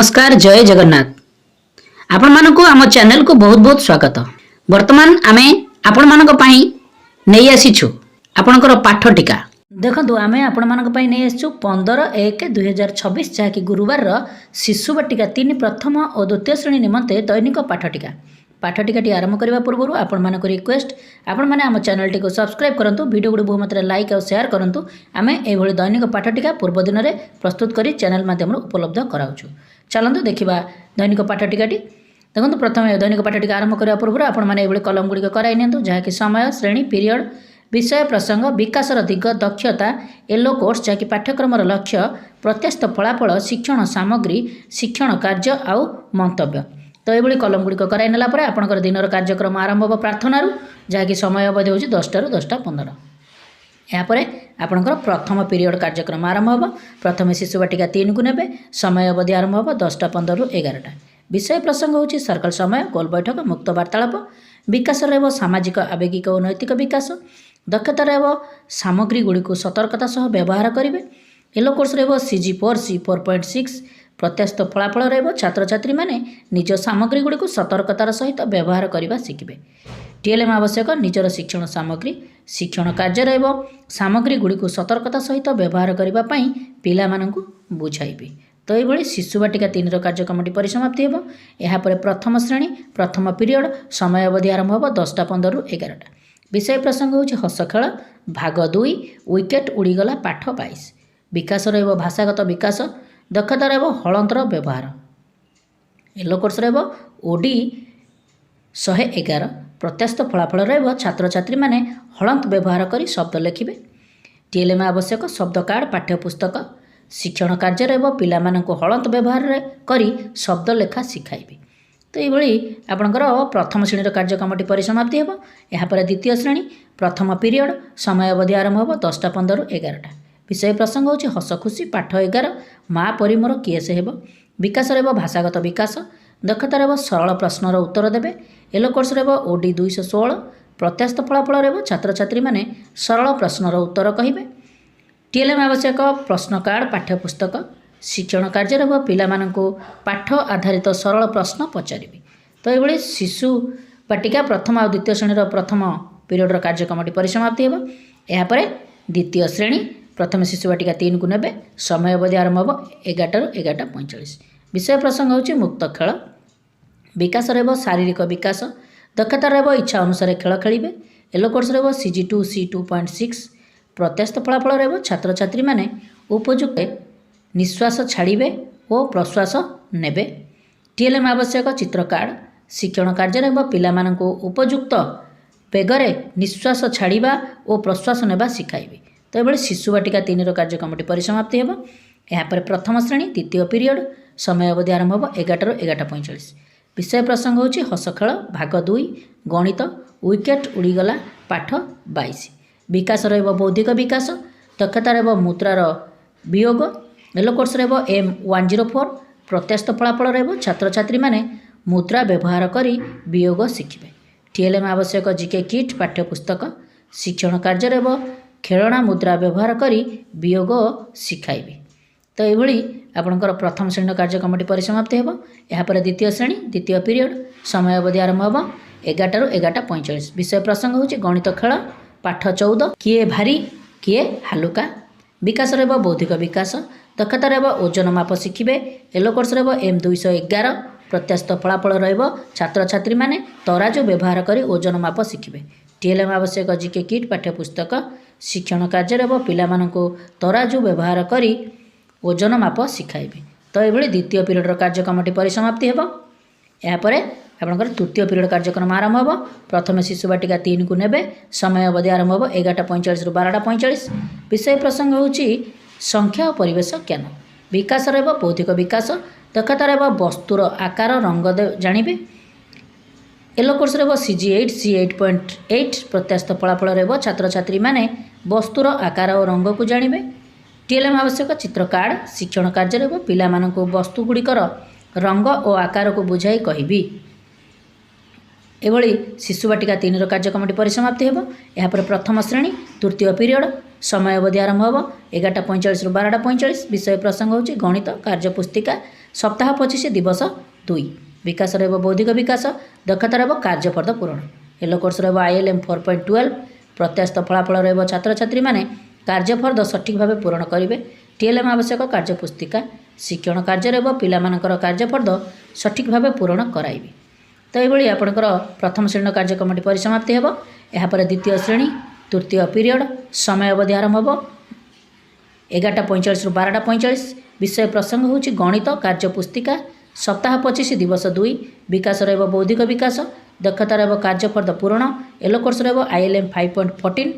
नमस्कार जय जगन्नाथ। आपण मानकु आम चैनल को बहुत बहुत स्वागत। वर्तमान आमे आपण मानक पई नै आसीछु आपणकर पाठ टीका देखंतु आमे आपण मानक पई नै आसीछु 15/1/2026 जाकी गुरुवार रो शिशु बटिका 3 प्रथम और द्वितीय श्रेणी निमंते दैनिक पाठ टीकाटी आरंभ करबा पूर्व आपण मानक रिक्वेस्ट आपण माने आम चैनल टी को सब्सक्राइब करंतु, वीडियो गुडी बहु मात्रा लाइक और शेयर करंतु। आमे ए भली दैनिक पाठ टीका पूर्व दिन रे प्रस्तुत करी चैनल माध्यम उपलब्ध कराउछु। चलंतु देखिबा दैनिक पाठ टीकाटी। देखंतु प्रथम दैनिक पाठ टीका आरंभ करबा पूर्व आपण माने ए भली कलम गुडी कराई नियंतु जाकी समय श्रेणी पीरियड विषय प्रसंग विकासर दिग दक्षता येलो कोर्स जाकी पाठ्यक्रम लक्ष्य प्रत्याशित फलाफल शिक्षण सामग्री शिक्षण कार्य आउ मंतव्य। तो ये कलम गुड़िक कराई नेला परे आपणकर दिनर कार्यक्रम आरंभ हो प्रार्थना जहाँकि समय अवधि हूँ 10 ରୁ 10:15। यापर आपणकर प्रथम पीरियड कार्यक्रम आरंभ हो। प्रथम शिशु बाटिका 3 को नेबे। समय अवधि आरंभ हो 10:15 ରୁ 11टा। विषय प्रसंग हूँ सर्कल समय गोल बैठक मुक्त वार्तालाप। विकास रहिबो सामाजिक आवेगिक और नैतिक विकास। दक्षता रहिबो सामग्री गुड़िक सतर्कता सह व्यवहार करेंगे। येलो कोर्स रहिबो CG4 C4.6 प्रत्याशित फलाफल रहिबो छात्र छात्री माने निज सामग्री गुड़िक सतर्कतार सहित व्यवहार करने शिखिबे। TLM आवश्यक निजर शिक्षण सामग्री शिक्षण कार्य रहिबो सामग्री गुड़िक सतर्कता सहित व्यवहार करने पिला मानकु बुझाइबे। तो ये शिशु बाटिका 3 रो कार्यक्रमटी परिसमाप्ति हेबो। एहा परे प्रथम श्रेणी प्रथम पीरियड समय अवधि आरंभ हो 10:15 ରୁ 11टा। विषय प्रसंग हूँ हस खेल भाग 2 विकेट उड़ीगला पाठ 22। विकास रहिबो भाषागत विकास दक्षता रहिबो हलंतर व्यवहार। येलो कोर्स रहिबो OD 111 प्रत्याशित फलाफल रहिबो छात्र छात्री माने हलंत व्यवहार करी शब्द लिखिबे। TLM आवश्यक शब्द कार्ड पाठ्यपुस्तक शिक्षण कार्य रहिबो पिला मानकु हलंत व्यवहार करी शब्द लेखा शिखाइबे। तो ये आपणकर प्रथम श्रेणी कार्यक्रमटी परिसमाप्ति हेबो। एहा परे द्वितीय श्रेणी प्रथम पीरियड समय अवधि आरंभ हो 10:15 ରୁ 11टा। विषय प्रसंग हूँ हस खुशी पाठ 11 माँ परी मोर किए से हेबो। विकास रहिबो भाषागत विकास दक्षता रहिबो सरल प्रश्नर उत्तर देबे। येलो कोर्स रहिबो OD 216 प्रत्याशित फलाफल रहिबो छात्र छात्री माने सरल प्रश्नर उत्तर कहिबे। TLM आवश्यक प्रश्न कार्ड पाठ्यपुस्तक शिक्षण कार्य रहिबो पिला मानकु पाठ आधारित सरल प्रश्न पचारिबे। तो ये शिशु बाटिका प्रथम और द्वितीय श्रेणी प्रथम पीरियड कार्यक्रमटी परिसमाप्ति हेबो। एहा परे द्वितीय श्रेणी प्रथम शिशु बाटिका 3 को नेबे। समय अवधि आरंभ हो 11 ରୁ 11:45। विषय प्रसंग हूँ मुक्त खेल विकास रहिबो शारीरिक विकास दक्षता रहिबो इच्छा अनुसार खेल खेलिबे। येलो कोर्स रहिबो CG2 C2.6 प्रत्याशित फलाफल रहिबो छात्र छात्री माने उपयुक्त निश्वास छाड़िबे और प्रश्वास नेबे। TLM आवश्यक चित्र कार्ड शिक्षण कार्य रहिबो पिला मानकु उपयुक्त बेगरे निश्वास छाड़िबा और प्रश्वास नेबा शिखाइबे। तो ये शिशु बाटिका 3 रो कार्यक्रमटी परिसमाप्ति हेबो। एहा परे प्रथम श्रेणी द्वितीय पीरियड समय अवधि आरंभ हो 11 ରୁ 11:45। विषय प्रसंग हूँ हस खेल भाग 2 गणित विकेट उड़ीगला पाठ 22। विकास रहिबो बौद्धिक विकास दक्षता रहिबो मुद्रार वियोग। येलो कोर्स रहिबो M104 प्रत्याशित फलाफल रहिबो छात्र छात्री माने मुद्रा व्यवहार करी वियोग शिखिबे। TLM आवश्यक GK किट पाठ्यपुस्तक शिक्षण कार्य रहिबो खेलना मुद्रा व्यवहार करी वियोग शिखाइबे। तो ये आपणकर प्रथम श्रेणी कार्यक्रमटी परिसमाप्ति हेबो। एहा परे द्वितीय श्रेणी द्वितीय पीरियड समय अवधि आरंभ हो 11 ରୁ 11:45। विषय प्रसंग हूँ गणित खेल पाठ 14 किए भारी किए हालुका। विकास रहिबो बौद्धिक विकास दक्षता रहिबो ओजन माप शिखिबे। येलो कोर्स रहिबो M211 प्रत्याशित फलाफल रहिबो छात्र छात्री माने तराजू व्यवहार करी ओजन माप शिखिबे। TLM आवश्यक GK किट पाठ्यपुस्तक शिक्षण कार्य रहिबो पिला मानकु तराजू व्यवहार करी ओजन माप शिखाइबे। तो ये द्वितीय पीरियड कार्यक्रमटी परिसमाप्ति हेबो। एहा परे आपणकर तृतीय पीरियड कार्यक्रम आरंभ हो। प्रथम शिशु बाटिका 3 को नेबे। समय अवधि आरंभ हो 11:45 ରୁ 12:45। विषय प्रसंग हूँ संख्या और परिवेश ज्ञान विकास रहिबो बौद्धिक विकास दक्षता रहिबो वस्तुर आकार रंग जानिबे। येलो कोर्स रहिबो CG8 C8.8 प्रत्याशित फलाफल रहिबो छात्र छात्री माने वस्तुर आकार और रंग को जानिबे। TLM आवश्यक चित्र कार्ड शिक्षण कार्य रहिबो पिला मानकु वस्तु गुड़िकर रंग और आकार को बुझाई कहिबी। एभଳି शिशु बाटिका 3 कार्यक्रमटी परिसमाप्ति हेब। यापर प्रथम श्रेणी तृतीय पिरियड समय अवधि आरंभ हो 11:45 रु 12:45। विषय प्रसंग होची गणित कार्यपुस्तिका सप्ताह 25 दिवस 2। विकास रहब बौद्धिक विकास दक्षता रहब कार्यफर्द पूरण। येलो कोर्स रहब ILM 4.12। प्रत्याशित फलाफल रहब छात्र छात्री माने कार्यफर्द सठिक भाव पूरण करेंगे। TLM आवश्यक कार्यपुस्तिका शिक्षण कार्य रहब पिलामानकर कार्यफर्द सठिक भाव पूरण कराइबे। तो ये आपंकर प्रथम श्रेणी कार्यक्रमटी परिसमाप्ति हेब। यापर द्वितीय श्रेणी तृतीय पीरियड समय अवधि आरंभ हो 11:45 रु 12:45। विषय प्रसंग होची गणित कार्यपुस्तिका सप्ताह 25 दिवस 2। विकास रहब बौद्धिक विकास दक्षता रहब कार्यफर्द पूरण। येलो कोर्स रहब ILM 5.14।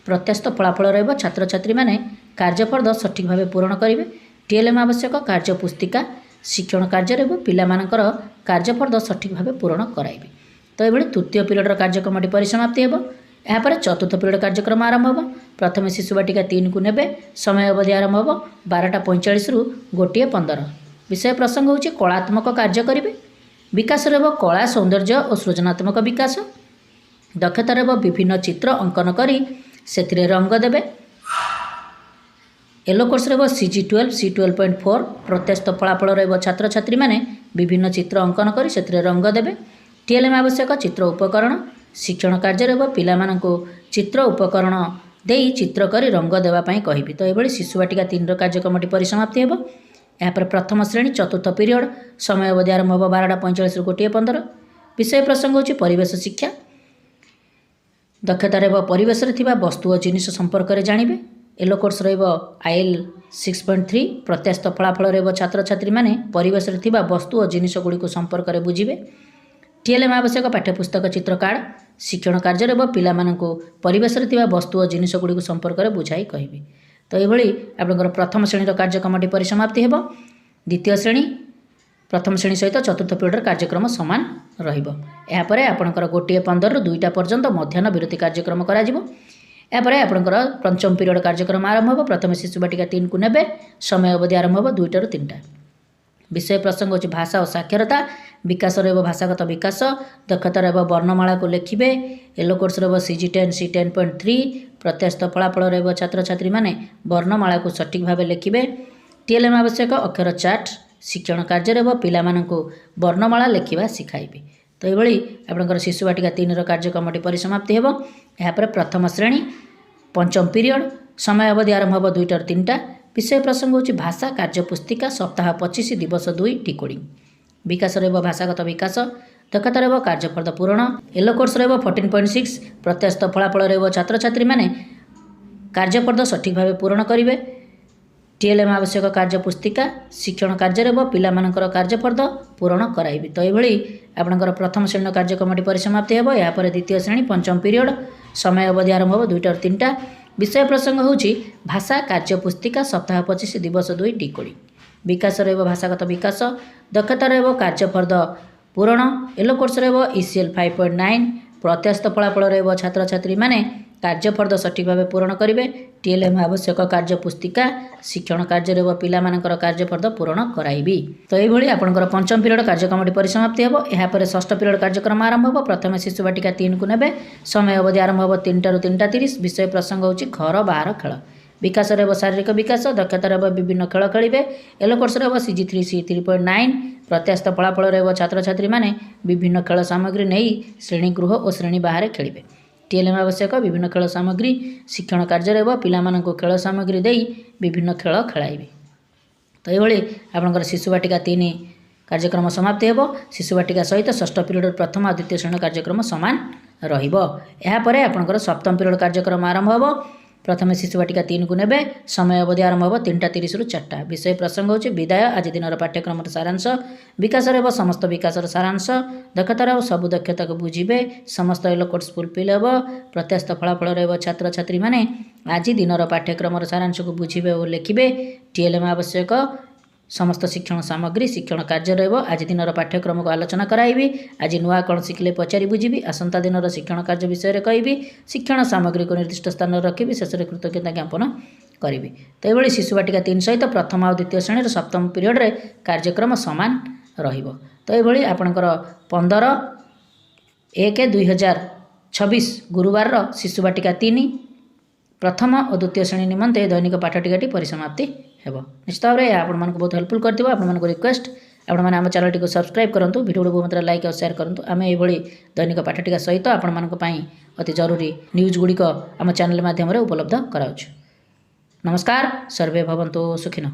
प्रत्याशित फलाफल रहब छात्र छात्री माने कार्यफर्द सठिक भाव पूरण करेंगे। TLM आवश्यक कार्यपुस्तिका शिक्षण कार्य रहब पिलामानकर कार्यफर्द सठिक भाव पूरण कराइबे। तो ये तृतीय पीरियड कार्यक्रमटी परिसमाप्ति हेब। यापर चतुर्थ पीरियड कार्यक्रम आरंभ हो। प्रथम शिशु बाटिका 3 को नेबे समय अवधि आरंभ हो 12:45 रु 1:15। विषय प्रसंग होची कलात्मक कार्य करेंगे। विकास रहब कला सौंदर्य और सृजनात्मक विकास दक्षता रहब विभिन्न चित्र अंकन करी सेथिरे रंग देबे। येलो कोर्स रहब CG12 C12.4। प्रत्याशित फलाफल रहब छात्र छात्री माने विभिन्न चित्र अंकन करी सेथिरे रंग देबे। TLM आवश्यक चित्र उपकरण शिक्षण कार्य रहब पिलामानंको चित्र उपकरण देई चित्र करी रंग देवा पई कहिबी। तो ये शिशु बाटिका 3 कार्यक्रमटी परिसमाप्ति हेब। यापर प्रथम श्रेणी चतुर्थ पीरियड समय अवधि आरंभ हो 12:45 रु 1:15। विषय प्रसंग होची परिवेश शिक्षा दक्षता रहब परिवेश रे थिबा वस्तु और जिनिस संपर्क रे जानिबे। येलो कोर्स रहब IL 6.3। प्रत्याशित फलाफल रहब छात्र छात्री माने परिवेश रे थिबा वस्तु और जिनिस गुडी को संपर्क रे बुझिबे। TLM आवश्यक पाठ्यपुस्तक चित्र कार्ड शिक्षण कार्य रहब पिलामानंको परिवेश रे थिबा वस्तु और जिनिस गुडी को संपर्क रे बुझाई कहिबे। तो ये आपंकर प्रथम श्रेणी कार्यक्रमटी परिसमाप्ति हेब। द्वितीय श्रेणी प्रथम श्रेणी सहित चतुर्थ पीरियड कार्यक्रम सामान रहिबो। यापर आपंकर 1:15 रु 2टा पर्यंत मध्याह्न विरति कार्यक्रम करा जिवो। यापर आपंकर पंचम पीरियड कार्यक्रम आरंभ हो। प्रथम शिशु बाटिका 3 को नेबे समय अवधि आरंभ हो 2टा रु 3टा। विषय प्रसंग होची भाषा और साक्षरता विकास रहब भाषागत विकास दक्षता रहब वर्णमाला को लिखिबे। येलो कोर्स रहब CG10 C10.3। प्रत्याशित फलाफल रहब छात्र छात्री माने वर्णमाला को सठिक भाव लिखिबे। TLM आवश्यक अक्षर चार्ट शिक्षण कार्य रहब पिलामानंको वर्णमाला लिखिबा सिखाइबे। तो ये आपंकर शिशु बाटिका 3 कार्यक्रमटी परिसमाप्ति हेब। यापर प्रथम श्रेणी पंचम पीरियड समय अवधि आरंभ हो 2टा रु 3टा। विषय प्रसंग होची भाषा कार्यपुस्तिका सप्ताह 25 दिवस 2 डिकोडिंग। विकास रहब भाषागत विकास दक्षता रहब कार्यफर्द पूरण। येलो कोर्स रहब 14.6। प्रत्याशित फलाफल रहब छात्र छात्री माने कार्यफर्द सठिक भाव पूरण करेंगे। TLM आवश्यक कार्यपुस्तिका शिक्षण कार्य रहब पिलामानकर कार्यफर्द पूरण कराइबे। तो ये आपंकर प्रथम श्रेणी कार्यक्रमटी परिसमाप्ति हेब। यापर द्वितीय श्रेणी पंचम पीरियड समय अवधि आरंभ हो 2टा रु 3टा। विषय प्रसंग होची भाषा कार्यपुस्तिका सप्ताह 25 दिवस 2 डिकोडिंग। विकास रहब भाषागत विकास दक्षता रहब कार्यफर्द पूरण। येलो कोर्स रहब ECL 5.9। प्रत्याशित फलाफल रहब छात्र छात्री माने कार्यफर्द सठिक भाव पूरण करेंगे। TLM आवश्यक कार्यपुस्तिका शिक्षण कार्य रहब पिलामानकर कार्यफर्द पूरण कराइबी। तो ये आपंकर पंचम पीरियड कार्यक्रमटी परिसमाप्ति हेब। यापर षष्ठ पीरियड कार्यक्रम आरंभ हो। प्रथम शिशु बाटिका 3 को नेबे समय अवधि आरंभ हो 3टा रु 3:30। विषय प्रसंग होची घर बाहर खेल विकास रहब शारीरिक विकास दक्षता रहब विभिन्न खेल खेलिबे। येलो कोर्स रहब CG3 C3.9। प्रत्याशित फलाफल रहब छात्र छात्री माने विभिन्न खेल सामग्री नहीं श्रेणी गृह और श्रेणी बाहर खेलिबे। TLM आवश्यक विभिन्न खेल सामग्री शिक्षण कार्य रहब पिलामानंको खेल सामग्री देई विभिन्न खेल खेलाइबे। तो ये आपंकर शिशु बाटिका 3 कार्यक्रम समाप्ति हेब। शिशु बाटिका सहित षष्ठ पीरियड प्रथम और द्वितीय श्रेणी कार्यक्रम सामान रहिबो। यापर आपंकर सप्तम पीरियड कार्यक्रम आरंभ हो। प्रथम शिशु बाटिका 3 को नेबे समय अवधि आरंभ हो 3:30 रु 4टा। विषय प्रसंग होची विदाय आज दिन पाठ्यक्रम सारांश विकास रहब समस्त विकास सारांश दक्षता रहब सबु दक्षता को बुझिबे समस्त येलो कोर्स फुलफिल हेब। प्रत्याशित फलाफल रहब छात्र छात्री माने आज दिन पाठ्यक्रम सारांश को बुझिबे और लिखिबे। TLM आवश्यक समस्त शिक्षण सामग्री शिक्षण कार्य रहब आज दिन पाठ्यक्रम को आलोचना कराइबी। आज नुआ कौन शिखले पचारि बुझी आसंता दिन शिक्षण कार्य विषय कहि शिक्षण सामग्री को निर्दिष्ट स्थान रखी शेष में कृतज्ञता ज्ञापन करी। तो ये शिशु बाटिका 3 सहित प्रथम और द्वितीय श्रेणी सप्तम पीरियड रे कार्यक्रम सामान रहिबो। तो ये आपणकर 15 1/2026 गुरुवार शिशु बाटिका 3 प्रथम और द्वितीय श्रेणी निमंते दैनिक पाठटिकाटी परिसमाप्ति हेब। निश्चित भाव में आपण मानक बहुत हेल्पफुल कर आपण रिक्वेस्ट आपण मैंने आम चैनल टी सब्सक्राइब करूँ, वीडियो को मतलब लाइक और शेयर करूँ। आम ये दैनिक पाठटिका सहित आपण मानक पई अति जरूरी न्यूज गुड़िक आम चैनल माध्यम उपलब्ध कराउछु। नमस्कार, सर्वे भवन्तु सुखिनः।